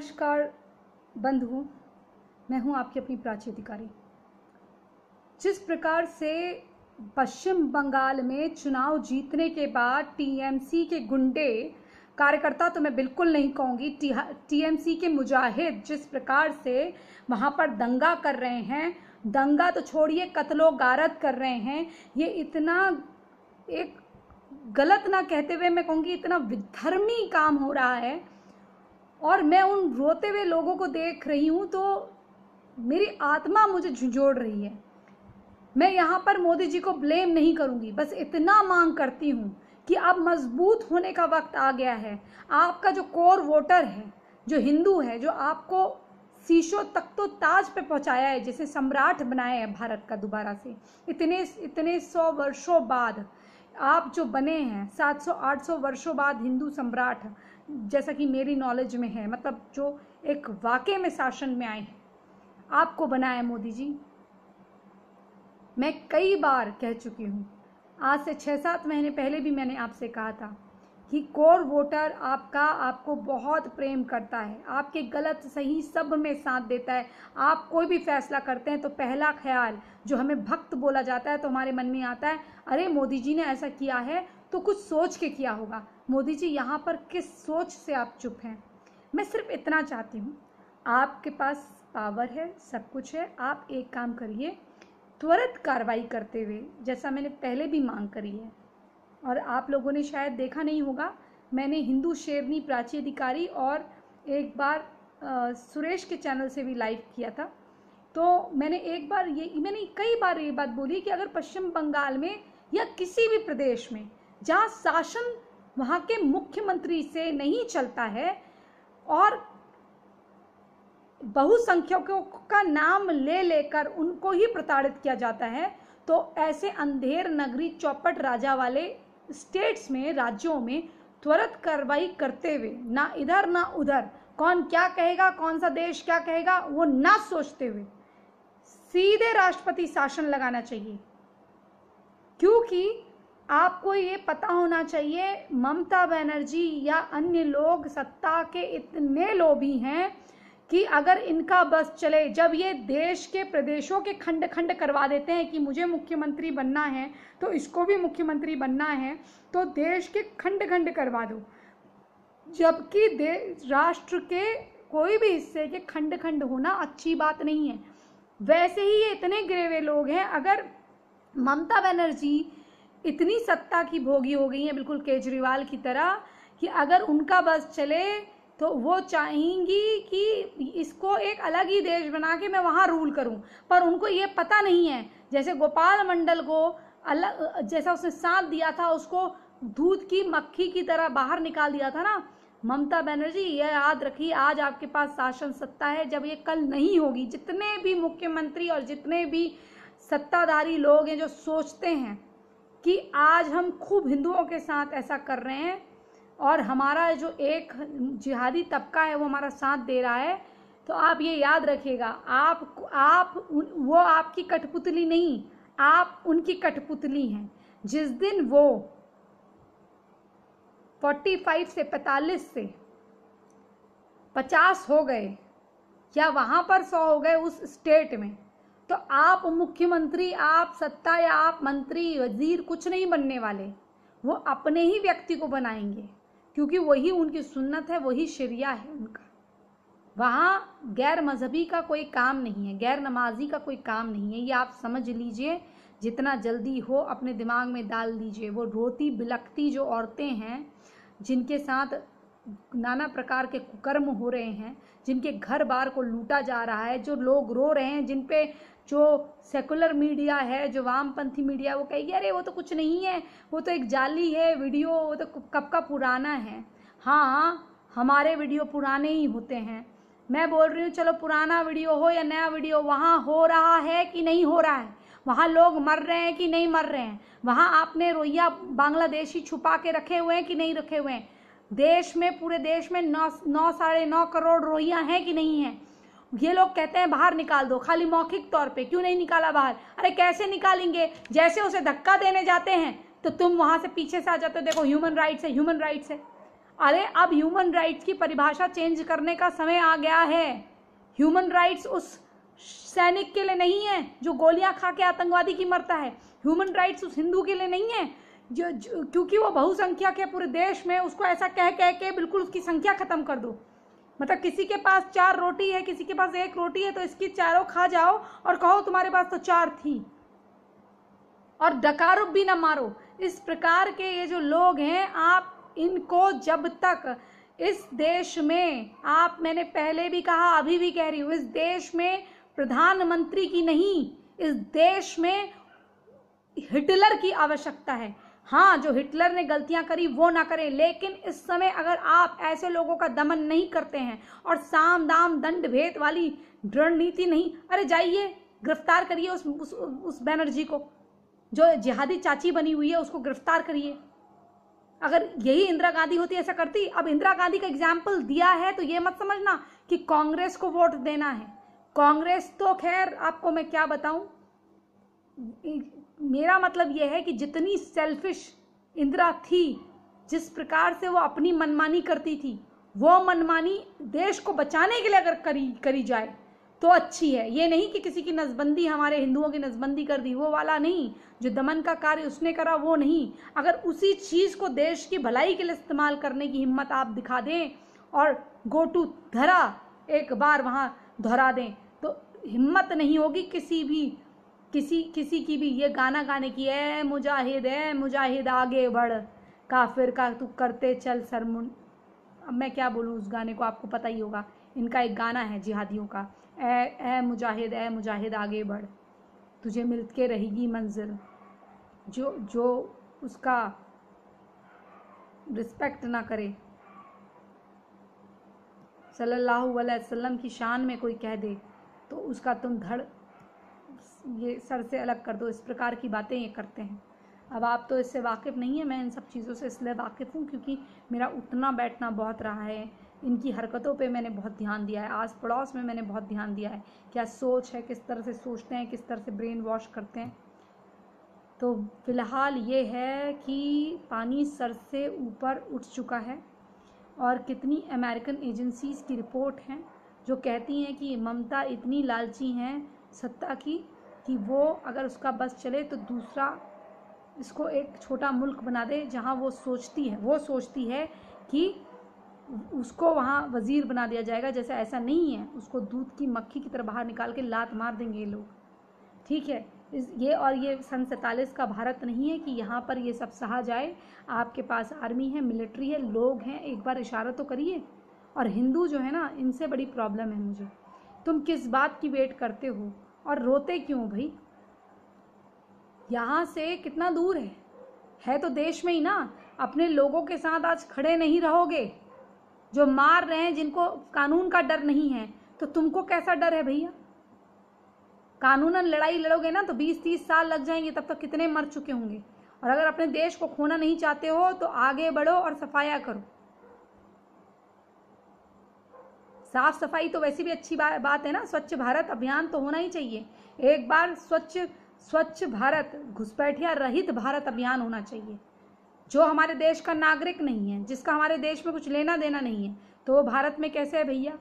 नमस्कार बंधु, मैं हूं आपकी अपनी प्राची अधिकारी। जिस प्रकार से पश्चिम बंगाल में चुनाव जीतने के बाद टीएमसी के गुंडे, कार्यकर्ता तो मैं बिल्कुल नहीं कहूँगी, टीएमसी के मुजाहिद जिस प्रकार से वहाँ पर दंगा कर रहे हैं, दंगा तो छोड़िए कत्लो गारत कर रहे हैं, ये इतना एक गलत ना कहते हुए मैं कहूँगी इतना विधर्मी काम हो रहा है। और मैं उन रोते हुए लोगों को देख रही हूँ तो मेरी आत्मा मुझे झंझोड़ रही है। मैं यहाँ पर मोदी जी को ब्लेम नहीं करूँगी, बस इतना मांग करती हूँ कि अब मजबूत होने का वक्त आ गया है। आपका जो कोर वोटर है, जो हिंदू है, जो आपको शीशों तक तो ताज पे पहुँचाया है, जिसे सम्राट बनाया है भारत का दोबारा से, इतने 100 वर्षों बाद आप जो बने हैं, 700-800 वर्षों बाद हिंदू सम्राट, जैसा कि मेरी नॉलेज में है, मतलब जो एक वाकई में शासन में आए हैं, आपको बनाया मोदी जी। मैं कई बार कह चुकी हूँ, आज से 6-7 महीने पहले भी मैंने आपसे कहा था कि कोर वोटर आपको बहुत प्रेम करता है, आपके गलत सही सब में साथ देता है। आप कोई भी फैसला करते हैं तो पहला ख्याल जो हमें भक्त बोला जाता है तो हमारे मन में आता है, अरे मोदी जी ने ऐसा किया है तो कुछ सोच के किया होगा। मोदी जी यहाँ पर किस सोच से आप चुप हैं? मैं सिर्फ इतना चाहती हूँ, आपके पास पावर है, सब कुछ है, आप एक काम करिए, त्वरित कार्रवाई करते हुए, जैसा मैंने पहले भी मांग करी है। और आप लोगों ने शायद देखा नहीं होगा, मैंने हिंदू शेरनी प्राची अधिकारी और एक बार सुरेश के चैनल से भी लाइव किया था। तो मैंने कई बार ये बात बोली कि अगर पश्चिम बंगाल में या किसी भी प्रदेश में जहाँ शासन वहाँ के मुख्यमंत्री से नहीं चलता है और बहुसंख्यकों का नाम ले लेकर उनको ही प्रताड़ित किया जाता है, तो ऐसे अंधेर नगरी चौपट राजा वाले स्टेट्स में, राज्यों में त्वरित कार्रवाई करते हुए, ना इधर ना उधर, कौन क्या कहेगा, कौन सा देश क्या कहेगा, वो ना सोचते हुए सीधे राष्ट्रपति शासन लगाना चाहिए। क्योंकि आपको ये पता होना चाहिए, ममता बनर्जी या अन्य लोग सत्ता के इतने लोभी हैं कि अगर इनका बस चले, जब ये देश के प्रदेशों के खंड खंड करवा देते हैं कि मुझे मुख्यमंत्री बनना है तो इसको भी मुख्यमंत्री बनना है, तो देश के खंड खंड करवा दो। जबकि राष्ट्र के कोई भी हिस्से के खंड खंड होना अच्छी बात नहीं है। वैसे ही ये इतने गिरे हुए लोग हैं, अगर ममता बनर्जी इतनी सत्ता की भोगी हो गई है, बिल्कुल केजरीवाल की तरह, कि अगर उनका बस चले तो वो चाहेंगी कि इसको एक अलग ही देश बना के मैं वहाँ रूल करूँ। पर उनको ये पता नहीं है, जैसे गोपाल मंडल को अलग, जैसा उसने साथ दिया था, उसको दूध की मक्खी की तरह बाहर निकाल दिया था ना, ममता बनर्जी ये याद रखिए, आज आपके पास शासन सत्ता है, जब ये कल नहीं होगी। जितने भी मुख्यमंत्री और जितने भी सत्ताधारी लोग हैं जो सोचते हैं कि आज हम खूब हिंदुओं के साथ ऐसा कर रहे हैं और हमारा जो एक जिहादी तबका है वो हमारा साथ दे रहा है, तो आप ये याद रखिएगा, वो आपकी कठपुतली नहीं, आप उनकी कठपुतली हैं। जिस दिन वो 45 से 45 से 50 हो गए या वहाँ पर 100 हो गए उस स्टेट में, तो आप मुख्यमंत्री, आप सत्ता या आप मंत्री वजीर कुछ नहीं बनने वाले, वो अपने ही व्यक्ति को बनाएंगे, क्योंकि वही उनकी सुन्नत है, वही शरिया है उनका। वहाँ गैर मजहबी का कोई काम नहीं है, गैर नमाजी का कोई काम नहीं है, ये आप समझ लीजिए। जितना जल्दी हो अपने दिमाग में डाल दीजिए। वो रोती बिलखती जो औरतें हैं, जिनके साथ नाना प्रकार के कुकर्म हो रहे हैं, जिनके घर बार को लूटा जा रहा है, जो लोग रो रहे हैं, जिन पे जो सेकुलर मीडिया है, जो वामपंथी मीडिया, वो कहेगी अरे वो तो कुछ नहीं है, वो तो एक जाली है वीडियो, वो तो कब का पुराना है। हाँ, हमारे वीडियो पुराने ही होते हैं। मैं बोल रही हूँ चलो पुराना वीडियो हो या नया वीडियो, वहाँ हो रहा है कि नहीं हो रहा है, वहाँ लोग मर रहे हैं कि नहीं मर रहे हैं, वहाँ आपने रोहिंग्या बांग्लादेशी छुपा के रखे हुए हैं कि नहीं रखे हुए हैं, देश में, पूरे देश में 9-9.5 करोड़ रोहिंग्या हैं कि नहीं है। ये लोग कहते हैं बाहर निकाल दो, खाली मौखिक तौर पे, क्यों नहीं निकाला बाहर? अरे कैसे निकालेंगे? जैसे उसे धक्का देने जाते हैं तो तुम वहाँ से पीछे से आ जाते हो, देखो ह्यूमन राइट्स है, ह्यूमन राइट्स है। अरे अब ह्यूमन राइट्स की परिभाषा चेंज करने का समय आ गया है। ह्यूमन राइट्स उस सैनिक के लिए नहीं है जो गोलियां खा के आतंकवादी की मरता है। ह्यूमन राइट्स उस हिंदू के लिए नहीं है जो क्योंकि वो बहुसंख्यक है पूरे देश में, उसको ऐसा कह कह के बिल्कुल उसकी संख्या खत्म कर दो। मतलब किसी के पास 4 रोटी है, किसी के पास 1 रोटी है, तो इसकी चारों खा जाओ और कहो तुम्हारे पास तो 4 थी, और डकारो भी ना मारो। इस प्रकार के ये जो लोग हैं, आप इनको जब तक इस देश में, आप, मैंने पहले भी कहा अभी भी कह रही हूं, इस देश में प्रधानमंत्री की नहीं, इस देश में हिटलर की आवश्यकता है। हाँ, जो हिटलर ने गलतियां करी वो ना करें, लेकिन इस समय अगर आप ऐसे लोगों का दमन नहीं करते हैं और साम दाम दंड भेद वाली रणनीति नहीं, अरे जाइए गिरफ्तार करिए उस बैनर्जी को, जो जिहादी चाची बनी हुई है, उसको गिरफ्तार करिए। अगर यही इंदिरा गांधी होती ऐसा करती। अब इंदिरा गांधी का एग्जाम्पल दिया है तो ये मत समझना कि कांग्रेस को वोट देना है। कांग्रेस तो खैर आपको मैं क्या बताऊं, मेरा मतलब यह है कि जितनी सेल्फिश इंदिरा थी, जिस प्रकार से वो अपनी मनमानी करती थी, वो मनमानी देश को बचाने के लिए अगर करी जाए तो अच्छी है। ये नहीं कि किसी की नसबंदी, हमारे हिंदुओं की नसबंदी कर दी, वो वाला नहीं। जो दमन का कार्य उसने करा वो नहीं। अगर उसी चीज को देश की भलाई के लिए इस्तेमाल करने की हिम्मत आप दिखा दें और गो टू धरा एक बार वहां दोहरा दें, तो हिम्मत नहीं होगी किसी की भी ये गाना गाने की, है मुजाहिद आगे बढ़, काफिर का तू करते चल सरमुन। अब मैं क्या बोलूँ उस गाने को, आपको पता ही होगा। इनका एक गाना है जिहादियों का, ए मुजाहिद आगे बढ़, तुझे मिलके रहेगी मंजिल। जो उसका रिस्पेक्ट ना करे, सल्लल्लाहु अलैहि वसल्लम की शान में कोई कह दे तो उसका तुम धड़ ये सर से अलग कर दो। इस प्रकार की बातें ये करते हैं। अब आप तो इससे वाकिफ़ नहीं है, मैं इन सब चीज़ों से इसलिए वाकिफ़ हूँ क्योंकि मेरा उठना बैठना बहुत रहा है। इनकी हरकतों पे मैंने बहुत ध्यान दिया है, आस पड़ोस में मैंने बहुत ध्यान दिया है, क्या सोच है, किस तरह से सोचते हैं, किस तरह से ब्रेन वॉश करते हैं। तो फिलहाल ये है कि पानी सर से ऊपर उठ चुका है और कितनी अमेरिकन एजेंसीज़ की रिपोर्ट हैं जो कहती हैं कि ममता इतनी लालची हैं सत्ता की कि वो अगर उसका बस चले तो दूसरा इसको एक छोटा मुल्क बना दे जहां वो सोचती है कि उसको वहाँ वज़ीर बना दिया जाएगा। जैसे ऐसा नहीं है, उसको दूध की मक्खी की तरह बाहर निकाल के लात मार देंगे ये लोग। ठीक है, ये सन 47 का भारत नहीं है कि यहाँ पर ये सब सहा जाए। आपके पास आर्मी है, मिलिट्री है, लोग हैं, एक बार इशारा तो करिए। और हिंदू जो है ना, इनसे बड़ी प्रॉब्लम है मुझे। तुम किस बात की वेट करते हो और रोते क्यों भाई? यहाँ से कितना दूर है तो देश में ही ना। अपने लोगों के साथ आज खड़े नहीं रहोगे, जो मार रहे हैं, जिनको कानून का डर नहीं है, तो तुमको कैसा डर है भैया? कानूनन लड़ाई लड़ोगे ना तो 20-30 साल लग जाएंगे, तब तक कितने मर चुके होंगे। और अगर अपने देश को खोना नहीं चाहते हो तो आगे बढ़ो और सफाया करो। साफ सफाई तो वैसे भी अच्छी बात है ना, स्वच्छ भारत अभियान तो होना ही चाहिए। एक बार स्वच्छ भारत, घुसपैठिया रहित भारत अभियान होना चाहिए। जो हमारे देश का नागरिक नहीं है, जिसका हमारे देश में कुछ लेना देना नहीं है, तो वो भारत में कैसे है भैया?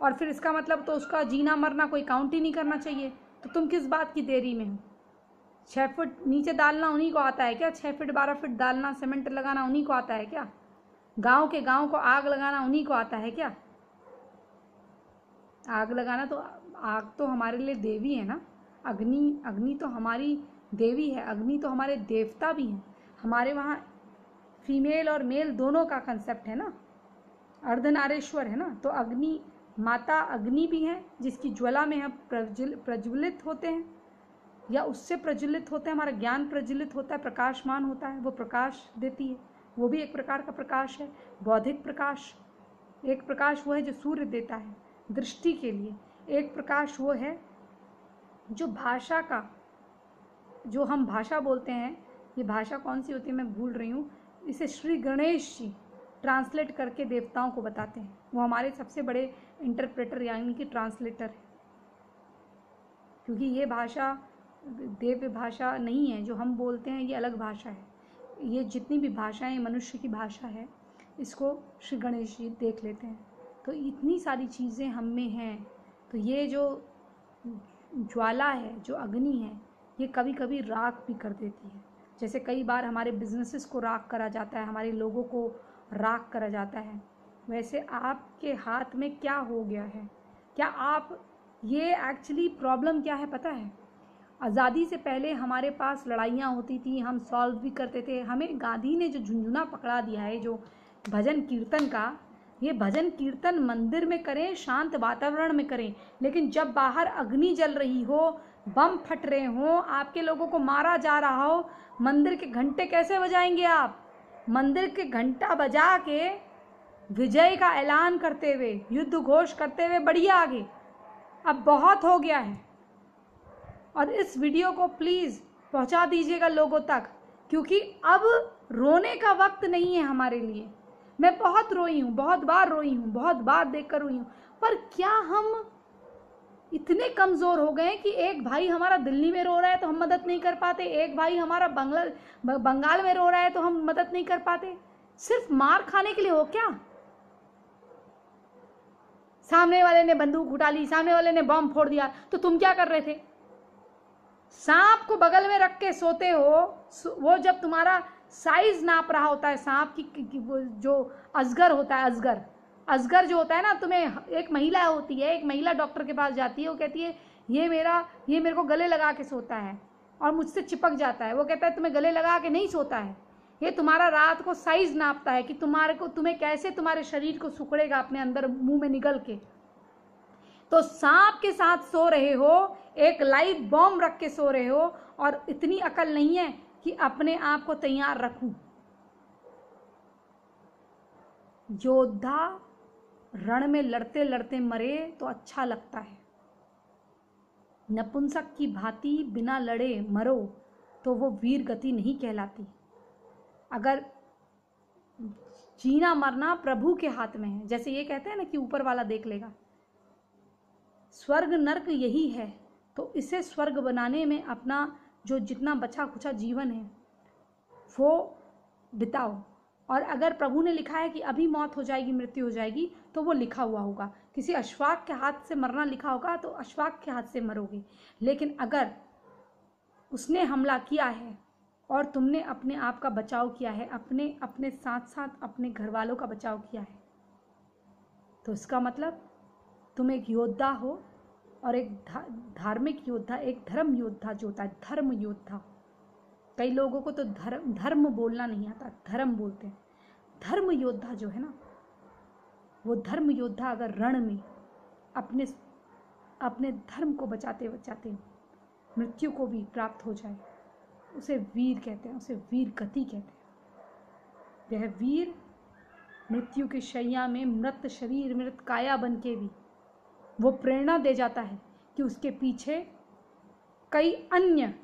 और फिर इसका मतलब तो उसका जीना मरना कोई काउंट ही नहीं करना चाहिए। तो तुम किस बात की देरी में हो? 6 फुट नीचे डालना उन्हीं को आता है क्या? 6 फीट 12 फीट डालना, सीमेंट लगाना उन्हीं को आता है क्या? गांव के गांव को आग लगाना उन्हीं को आता है क्या? आग लगाना तो, आग तो हमारे लिए देवी है ना। अग्नि तो हमारी देवी है, अग्नि तो हमारे देवता भी हैं। हमारे वहाँ फीमेल और मेल दोनों का कंसेप्ट है ना, अर्धनारेश्वर है ना। तो अग्नि माता अग्नि भी है, जिसकी ज्वाला में हम प्रज्वलित होते हैं या उससे प्रज्वलित होते हैं, हमारा ज्ञान प्रज्वलित होता है, प्रकाशमान होता है, वो प्रकाश देती है। वो भी एक प्रकार का प्रकाश है, बौद्धिक प्रकाश। एक प्रकाश वो है जो सूर्य देता है दृष्टि के लिए। एक प्रकाश वो है जो भाषा का, जो हम भाषा बोलते हैं, ये भाषा कौन सी होती है मैं भूल रही हूँ, इसे श्री गणेश जी ट्रांसलेट करके देवताओं को बताते हैं। वो हमारे सबसे बड़े इंटरप्रेटर यानी कि ट्रांसलेटर है, क्योंकि ये भाषा देव्य भाषा नहीं है जो हम बोलते हैं, ये अलग भाषा है। ये जितनी भी भाषाएं मनुष्य की भाषा है, इसको श्री गणेश जी देख लेते हैं। तो इतनी सारी चीज़ें हम में हैं। तो ये जो ज्वाला है, जो अग्नि है, ये कभी कभी राख भी कर देती है। जैसे कई बार हमारे बिजनेसेस को राख करा जाता है, हमारे लोगों को राख करा जाता है, वैसे आपके हाथ में क्या हो गया है? क्या आप ये एक्चुअली प्रॉब्लम क्या है पता है? आज़ादी से पहले हमारे पास लड़ाइयाँ होती थी, हम सॉल्व भी करते थे। हमें गांधी ने जो झुंझुना पकड़ा दिया है, जो भजन कीर्तन का, ये भजन कीर्तन मंदिर में करें, शांत वातावरण में करें, लेकिन जब बाहर अग्नि जल रही हो, बम फट रहे हो, आपके लोगों को मारा जा रहा हो, मंदिर के घंटे कैसे बजाएंगे आप? मंदिर के घंटा बजा के विजय का ऐलान करते हुए, युद्ध घोष करते हुए बढ़िया आगे। अब बहुत हो गया है। और इस वीडियो को प्लीज़ पहुंचा दीजिएगा लोगों तक, क्योंकि अब रोने का वक्त नहीं है हमारे लिए। मैं बहुत रोई हूँ, बहुत बार रोई हूँ, बहुत बार देखकर रोई हूँ, पर क्या हम इतने कमज़ोर हो गए कि एक भाई हमारा दिल्ली में रो रहा है तो हम मदद नहीं कर पाते, एक भाई हमारा बंगाल में रो रहा है तो हम मदद नहीं कर पाते? सिर्फ मार खाने के लिए हो क्या? सामने वाले ने बंदूक उठा ली, सामने वाले ने बम फोड़ दिया, तो तुम क्या कर रहे थे? सांप को बगल में रख के सोते हो, वो जब तुम्हारा साइज नाप रहा होता है सांप की वो जो अजगर होता है, अजगर जो होता है ना, तुम्हें एक महिला होती है, एक महिला डॉक्टर के पास जाती है, वो कहती है ये मेरे को गले लगा के सोता है और मुझसे चिपक जाता है। वो कहता है तुम्हें गले लगा के नहीं सोता है, ये तुम्हारा रात को साइज नापता है कि तुम्हें कैसे तुम्हारे शरीर को सुकड़ेगा अपने अंदर मुंह में निगल के। तो सांप के साथ सो रहे हो, एक लाइव बॉम्ब रख के सो रहे हो, और इतनी अकल नहीं है कि अपने आप को तैयार रखूं। योद्धा रण में लड़ते लड़ते मरे तो अच्छा लगता है, नपुंसक की भांति बिना लड़े मरो तो वो वीर गति नहीं कहलाती। अगर जीना मरना प्रभु के हाथ में है, जैसे ये कहते हैं ना कि ऊपर वाला देख लेगा, स्वर्ग नर्क यही है, तो इसे स्वर्ग बनाने में अपना जो जितना बचा खुचा जीवन है वो बिताओ। और अगर प्रभु ने लिखा है कि अभी मौत हो जाएगी, मृत्यु हो जाएगी, तो वो लिखा हुआ होगा। किसी अश्वाक के हाथ से मरना लिखा होगा तो अश्वाक के हाथ से मरोगे। लेकिन अगर उसने हमला किया है और तुमने अपने आप का बचाव किया है, अपने साथ साथ अपने घर वालों का बचाव किया है, तो इसका मतलब तुम एक योद्धा हो, और एक धार्मिक योद्धा, एक धर्म योद्धा जो होता है, धर्म योद्धा। कई लोगों को तो धर्म बोलना नहीं आता, धर्म बोलते हैं। धर्म योद्धा जो है ना, वो धर्म योद्धा अगर रण में अपने धर्म को बचाते बचाते मृत्यु को भी प्राप्त हो जाए, उसे वीर कहते हैं, उसे वीर गति कहते हैं। वह वीर मृत्यु की शैया में मृत शरीर, मृत काया बन के भी वो प्रेरणा दे जाता है कि उसके पीछे कई अन्य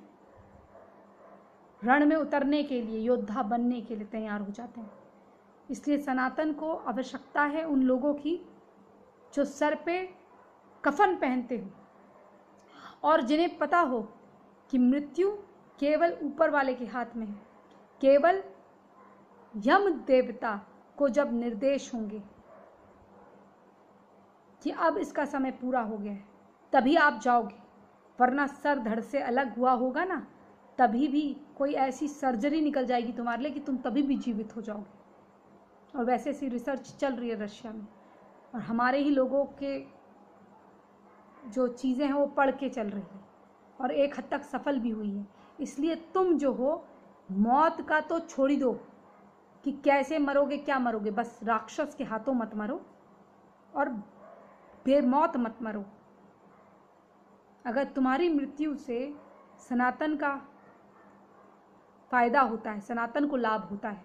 रण में उतरने के लिए, योद्धा बनने के लिए तैयार हो जाते हैं। इसलिए सनातन को आवश्यकता है उन लोगों की जो सर पे कफन पहनते हो और जिन्हें पता हो कि मृत्यु केवल ऊपर वाले के हाथ में है। केवल यम देवता को जब निर्देश होंगे कि अब इसका समय पूरा हो गया है, तभी आप जाओगे, वरना सर धड़ से अलग हुआ होगा ना, तभी भी कोई ऐसी सर्जरी निकल जाएगी तुम्हारे लिए कि तुम तभी भी जीवित हो जाओगे। और वैसे ऐसी रिसर्च चल रही है रशिया में, और हमारे ही लोगों के जो चीज़ें हैं वो पढ़ के चल रही है, और एक हद तक सफल भी हुई है। इसलिए तुम जो हो, मौत का तो छोड़ ही दो कि कैसे मरोगे, क्या मरोगे, बस राक्षस के हाथों मत मरो और बेमौत मत मरो। अगर तुम्हारी मृत्यु से सनातन का फायदा होता है, सनातन को लाभ होता है,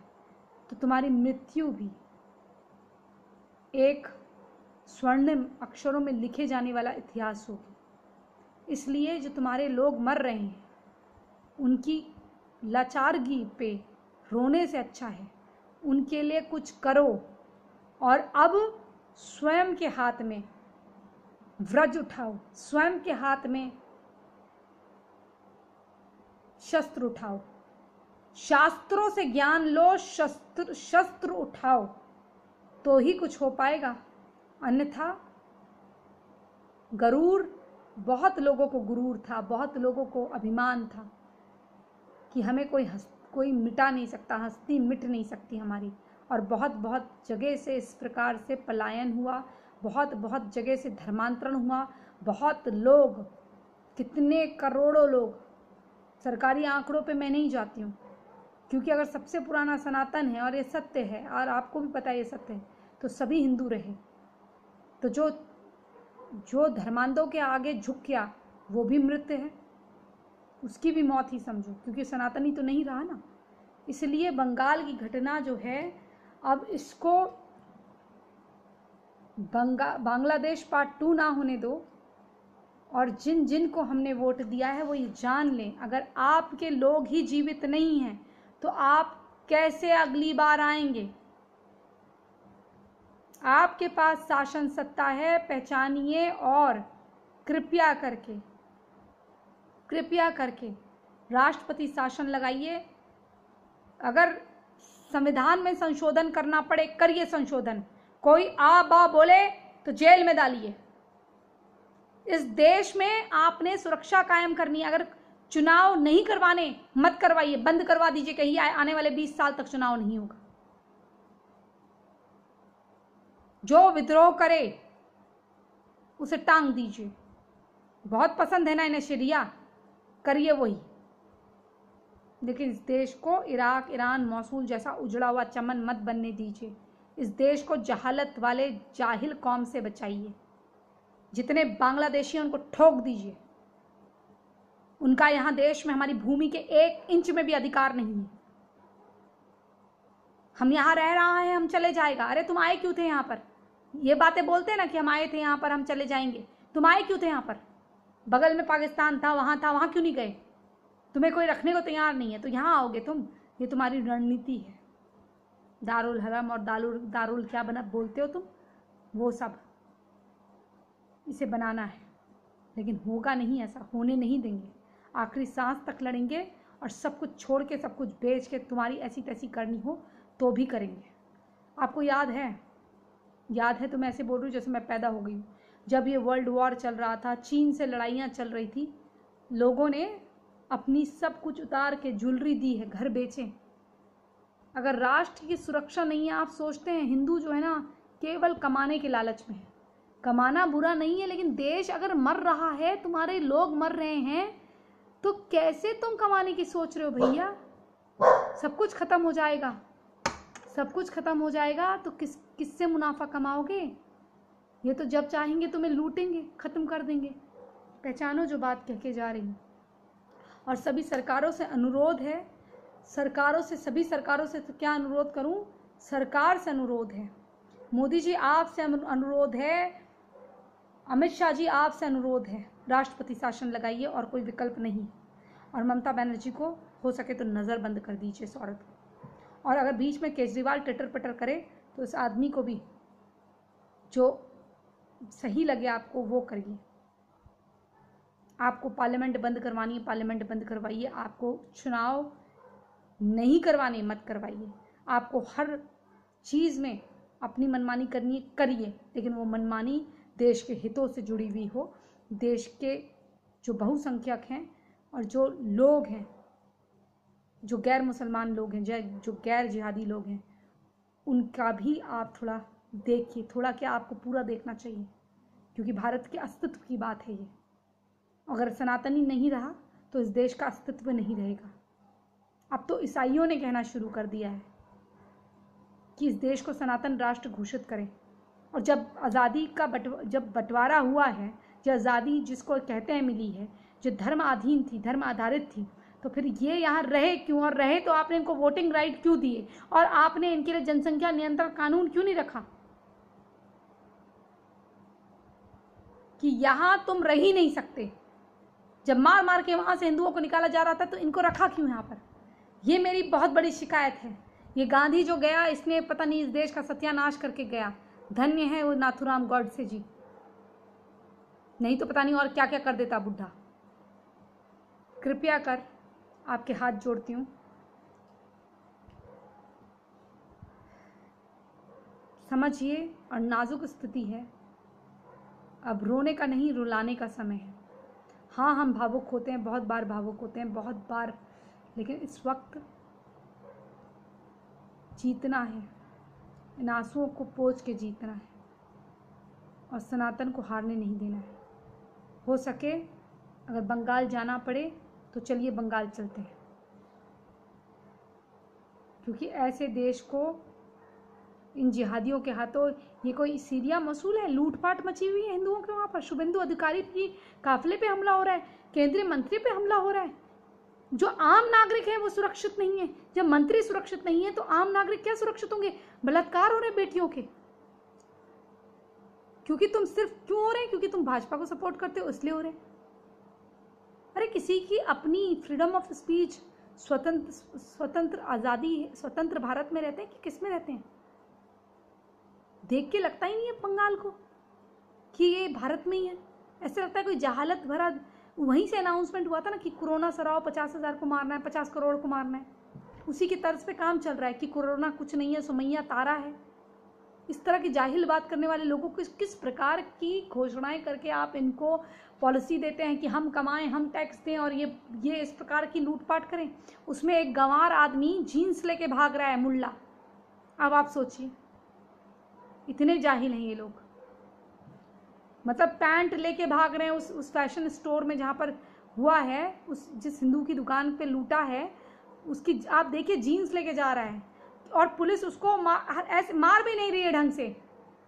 तो तुम्हारी मृत्यु भी एक स्वर्णिम अक्षरों में लिखे जाने वाला इतिहास होगी। इसलिए जो तुम्हारे लोग मर रहे हैं, उनकी लाचारगी पे रोने से अच्छा है उनके लिए कुछ करो। और अब स्वयं के हाथ में व्रज उठाओ, स्वयं के हाथ में शस्त्र उठाओ, शास्त्रों से ज्ञान लो, शस्त्र उठाओ तो ही कुछ हो पाएगा, अन्यथा गरूर, बहुत लोगों को गुरूर था, बहुत लोगों को अभिमान था कि हमें कोई मिटा नहीं सकता, हस्ती मिट नहीं सकती हमारी। और बहुत बहुत जगह से इस प्रकार से पलायन हुआ, बहुत बहुत जगह से धर्मांतरण हुआ, बहुत लोग, कितने करोड़ों लोग, सरकारी आंकड़ों पे मैं नहीं जाती हूँ, क्योंकि अगर सबसे पुराना सनातन है और ये सत्य है और आपको भी पता है ये सत्य है, तो सभी हिंदू रहे। तो जो धर्मांधों के आगे झुक गया वो भी मृत है, उसकी भी मौत ही समझो, क्योंकि सनातनी तो नहीं रहा ना। इसलिए बंगाल की घटना जो है, अब इसको बांग्लादेश पार्ट 2 ना होने दो, और जिन जिन को हमने वोट दिया है वो ये जान लें, अगर आपके लोग ही जीवित नहीं हैं तो आप कैसे अगली बार आएंगे। आपके पास शासन सत्ता है, पहचानिए और कृपया करके राष्ट्रपति शासन लगाइए। अगर संविधान में संशोधन करना पड़े करिए संशोधन, कोई आ बा बोले तो जेल में डालिए। इस देश में आपने सुरक्षा कायम करनी है। अगर चुनाव नहीं करवाने, मत करवाइए, बंद करवा दीजिए, कहीं आने वाले 20 साल तक चुनाव नहीं होगा। जो विद्रोह करे उसे टांग दीजिए। बहुत पसंद है ना इन्हें शरिया, करिए वही, लेकिन इस देश को इराक, ईरान, मौसूल जैसा उजड़ा हुआ चमन मत बनने दीजिए। इस देश को जहालत वाले जाहिल कौम से बचाइए। जितने बांग्लादेशी हैं उनको ठोक दीजिए। उनका यहाँ देश में हमारी भूमि के 1 इंच में भी अधिकार नहीं है। हम यहाँ रह रहा है, हम चले जाएगा। अरे तुम आए क्यों थे यहाँ पर? ये बातें बोलते हैं ना कि हम आए थे यहाँ पर, हम चले जाएंगे। तुम आए क्यों थे यहाँ पर? बगल में पाकिस्तान था, वहाँ क्यों नहीं गए? तुम्हें कोई रखने को तैयार नहीं है तो यहाँ आओगे तुम। ये तुम्हारी रणनीति है। दारुल हरम और दारुल क्या बना बोलते हो तुम, वो सब इसे बनाना है, लेकिन होगा नहीं, ऐसा होने नहीं देंगे। आखिरी सांस तक लड़ेंगे और सब कुछ छोड़ के, सब कुछ बेच के, तुम्हारी ऐसी तैसी करनी हो तो भी करेंगे। आपको याद है तो मैं ऐसे बोल रही हूँ जैसे मैं पैदा हो गई हूँ। जब ये वर्ल्ड वॉर चल रहा था, चीन से लड़ाइयाँ चल रही थी, लोगों ने अपनी सब कुछ उतार के ज्वेलरी दी है, घर बेचे। अगर राष्ट्र की सुरक्षा नहीं है, आप सोचते हैं हिंदू जो है ना केवल कमाने के लालच में है। कमाना बुरा नहीं है, लेकिन देश अगर मर रहा है, तुम्हारे लोग मर रहे हैं, तो कैसे तुम कमाने की सोच रहे हो भैया? सब कुछ खत्म हो जाएगा, सब कुछ खत्म हो जाएगा तो किससे मुनाफा कमाओगे? ये तो जब चाहेंगे तुम्हें लूटेंगे, खत्म कर देंगे। पहचानो जो बात कह के जा रही हूँ। और सभी सरकारों से अनुरोध है, सभी सरकारों से तो क्या अनुरोध करूं, सरकार से अनुरोध है। मोदी जी आपसे अनुरोध है, अमित शाह जी आपसे अनुरोध है, राष्ट्रपति शासन लगाइए और कोई विकल्प नहीं। और ममता बनर्जी को हो सके तो नज़रबंद कर दीजिए इस औरत को। और अगर बीच में केजरीवाल टटर पटर करे तो इस आदमी को भी जो सही लगे आपको वो करिए। आपको पार्लियामेंट बंद करवानी है, पार्लियामेंट बंद करवाइए। आपको चुनाव नहीं करवाने, मत करवाइए। आपको हर चीज़ में अपनी मनमानी करनी है, करिए, लेकिन वो मनमानी देश के हितों से जुड़ी हुई हो। देश के जो बहुसंख्यक हैं और जो लोग हैं, जो गैर मुसलमान लोग हैं, जो गैर जिहादी लोग हैं, उनका भी आप थोड़ा देखिए। थोड़ा क्या, आपको पूरा देखना चाहिए, क्योंकि भारत के अस्तित्व की बात है ये। अगर सनातनी नहीं रहा तो इस देश का अस्तित्व नहीं रहेगा। अब तो ईसाइयों ने कहना शुरू कर दिया है कि इस देश को सनातन राष्ट्र घोषित करें। और जब आज़ादी का जब बंटवारा हुआ है, जो आज़ादी जिसको कहते हैं मिली है, जो धर्माधीन थी, धर्म आधारित थी, तो फिर ये यहाँ रहे क्यों? और रहे तो आपने इनको वोटिंग राइट क्यों दिए? और आपने इनके लिए जनसंख्या नियंत्रण कानून क्यों नहीं रखा कि यहाँ तुम रह ही नहीं सकते? जब मार मार के वहाँ से हिंदुओं को निकाला जा रहा था तो इनको रखा क्यों यहाँ पर? ये मेरी बहुत बड़ी शिकायत है। ये गांधी जो गया, इसने पता नहीं इस देश का सत्यानाश करके गया। धन्य है वो नाथूराम गॉडसे जी, नहीं तो पता नहीं और क्या क्या कर देता बुढ़ा। कृपया कर आपके हाथ जोड़ती हूँ, समझिए और नाजुक स्थिति है। अब रोने का नहीं, रुलाने का समय है। हाँ, हम भावुक होते हैं, बहुत बार भावुक होते हैं, बहुत बार, लेकिन इस वक्त जीतना है, इन आंसुओं को पोंछ के जीतना है और सनातन को हारने नहीं देना है। हो सके अगर बंगाल जाना पड़े तो चलिए बंगाल चलते हैं, क्योंकि ऐसे देश को इन जिहादियों के हाथों, ये कोई सीरिया मसूल है? लूटपाट मची हुई है हिंदुओं के वहाँ पर। शुभेंदु अधिकारी की काफिले पे हमला हो रहा है, केंद्रीय मंत्री पे हमला हो रहा है। जो आम नागरिक है वो सुरक्षित नहीं है। जब मंत्री सुरक्षित नहीं है तो आम नागरिक क्या सुरक्षित होंगे? बलात्कार हो रहे बेटियों के, क्योंकि तुम सिर्फ क्यों हो रहे हैं? क्योंकि तुम भाजपा को सपोर्ट करते हो, इसलिए हो रहे। अरे किसी की अपनी फ्रीडम ऑफ स्पीच, स्वतंत्र आज़ादी, स्वतंत्र भारत में रहते हैं कि किस में रहते हैं? देख के लगता ही नहीं है बंगाल को कि ये भारत में ही है। ऐसे लगता है कोई जहालत भरा। वहीं से अनाउंसमेंट हुआ था ना कि कोरोना सराओ, 50,000 को मारना है, 50 करोड़ को मारना है। उसी की तर्ज पे काम चल रहा है कि कोरोना कुछ नहीं है, सुमैया तारा है। इस तरह की जाहिल बात करने वाले लोगों को किस प्रकार की घोषणाएं करके आप इनको पॉलिसी देते हैं कि हम कमाएं, हम टैक्स दें और ये इस प्रकार की लूटपाट करें। उसमें एक गंवार आदमी जीन्स लेके भाग रहा है, मुल्ला। अब आप सोचिए, इतने जाहिल हैं ये लोग। मतलब पैंट लेके भाग रहे हैं उस फैशन स्टोर में जहाँ पर हुआ है, उस जिस हिंदू की दुकान पे लूटा है, उसकी आप देखिए जीन्स लेके जा रहा है और पुलिस उसको ऐसे मार भी नहीं रही है ढंग से।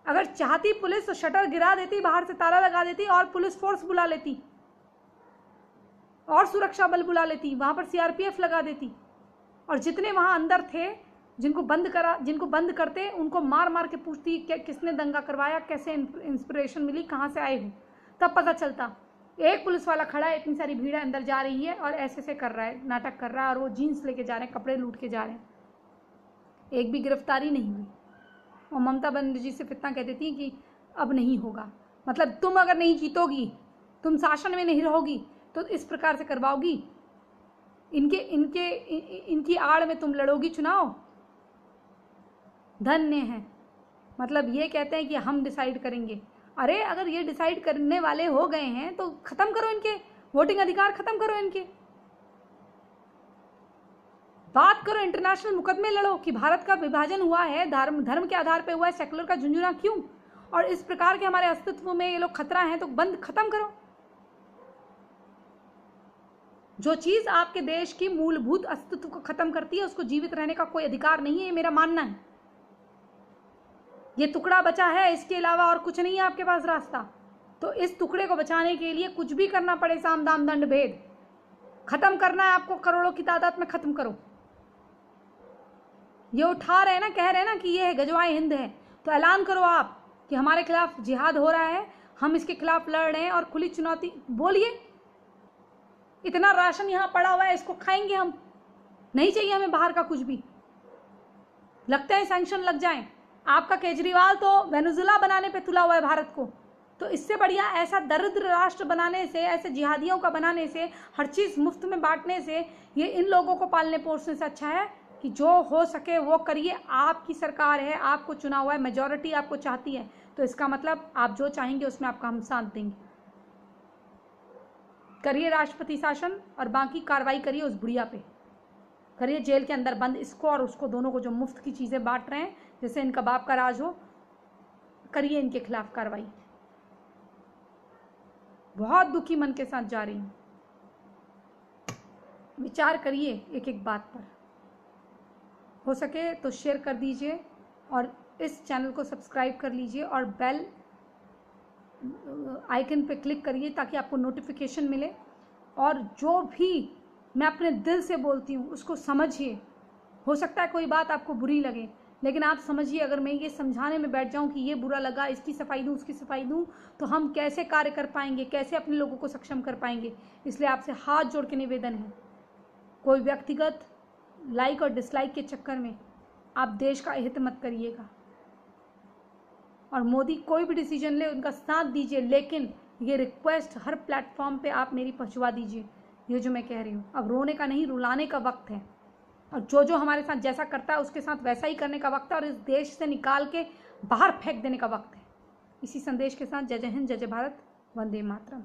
अगर चाहती पुलिस तो शटर गिरा देती, बाहर से ताला लगा देती और पुलिस फोर्स बुला लेती और सुरक्षा बल बुला लेती, वहां पर सीआरपीएफ लगा देती और जितने वहां अंदर थे जिनको बंद करते उनको मार मार के पूछती किसने दंगा करवाया, कैसे इंस्पिरेशन मिली, कहाँ से आए हो। तब पता चलता एक पुलिस वाला खड़ा है, इतनी सारी भीड़ अंदर जा रही है और ऐसे कर रहा है, नाटक कर रहा है और वो जीन्स लेके जा रहे हैं, कपड़े लूट के जा रहे हैं। एक भी गिरफ्तारी नहीं हुई। और ममता बनर्जी से फितना कह देती कि अब नहीं होगा। मतलब तुम अगर नहीं जीतोगी, तुम शासन में नहीं रहोगी तो इस प्रकार से करवाओगी, इनकी आड़ में तुम लड़ोगी चुनाव। धन्य है। मतलब ये कहते हैं कि हम डिसाइड करेंगे। अरे अगर ये डिसाइड करने वाले हो गए हैं तो खत्म करो इनके वोटिंग अधिकार, खत्म करो इनके। बात करो, इंटरनेशनल मुकदमे लड़ो कि भारत का विभाजन हुआ है, धर्म के आधार पे हुआ है, सेकुलर का झुंझुना क्यों, और इस प्रकार के हमारे अस्तित्व में ये लोग खतरा हैं तो खत्म करो। जो चीज आपके देश की मूलभूत अस्तित्व को खत्म करती है उसको जीवित रहने का कोई अधिकार नहीं है, ये मेरा मानना है। ये टुकड़ा बचा है, इसके अलावा और कुछ नहीं है आपके पास रास्ता। तो इस टुकड़े को बचाने के लिए कुछ भी करना पड़े, साम दाम दंड भेद खत्म करना है आपको, करोड़ों की तादाद में खत्म करो। ये उठा रहे हैं ना, कह रहे हैं ना कि ये है गजवाए हिंद है, तो ऐलान करो आप कि हमारे खिलाफ जिहाद हो रहा है, हम इसके खिलाफ लड़ रहे हैं और खुली चुनौती बोलिए। इतना राशन यहाँ पड़ा हुआ है, इसको खाएंगे हम, नहीं चाहिए हमें बाहर का कुछ भी। लगता है सैंक्शन लग जाए। आपका केजरीवाल तो वेनेजुला बनाने पे तुला हुआ है भारत को, तो इससे बढ़िया ऐसा दरिद्र राष्ट्र बनाने से, ऐसे जिहादियों का बनाने से, हर चीज मुफ्त में बांटने से, ये इन लोगों को पालने पोसने से अच्छा है कि जो हो सके वो करिए। आपकी सरकार है, आपको चुना हुआ है, मेजॉरिटी आपको चाहती है, तो इसका मतलब आप जो चाहेंगे उसमें आपका हम साथ देंगे। करिए राष्ट्रपति शासन और बाकी कार्रवाई करिए उस बुढ़िया पे, करिए जेल के अंदर बंद इसको और उसको, दोनों को जो मुफ्त की चीजें बांट रहे हैं जैसे इनका बाप का राज हो, करिए इनके खिलाफ कार्रवाई। बहुत दुखी मन के साथ जा रही हूं। विचार करिए एक एक बात पर। हो सके तो शेयर कर दीजिए और इस चैनल को सब्सक्राइब कर लीजिए और बेल आइकन पे क्लिक करिए ताकि आपको नोटिफिकेशन मिले। और जो भी मैं अपने दिल से बोलती हूँ उसको समझिए। हो सकता है कोई बात आपको बुरी लगे, लेकिन आप समझिए, अगर मैं ये समझाने में बैठ जाऊं कि ये बुरा लगा, इसकी सफाई दूं, उसकी सफाई दूं, तो हम कैसे कार्य कर पाएंगे, कैसे अपने लोगों को सक्षम कर पाएंगे। इसलिए आपसे हाथ जोड़ के निवेदन है, कोई व्यक्तिगत लाइक और डिसलाइक के चक्कर में आप देश का हित मत करिएगा। और मोदी कोई भी डिसीजन ले उनका साथ दीजिए, लेकिन ये रिक्वेस्ट हर प्लेटफॉर्म पे आप मेरी पहुंचवा दीजिए। ये जो मैं कह रही हूँ, अब रोने का नहीं रुलाने का वक्त है, और जो जो हमारे साथ जैसा करता है उसके साथ वैसा ही करने का वक्त है। और इस देश से निकाल के बाहर फेंक देने का वक्त है। इसी संदेश के साथ जय जय हिंद, जय जय भारत, वंदे मातरम।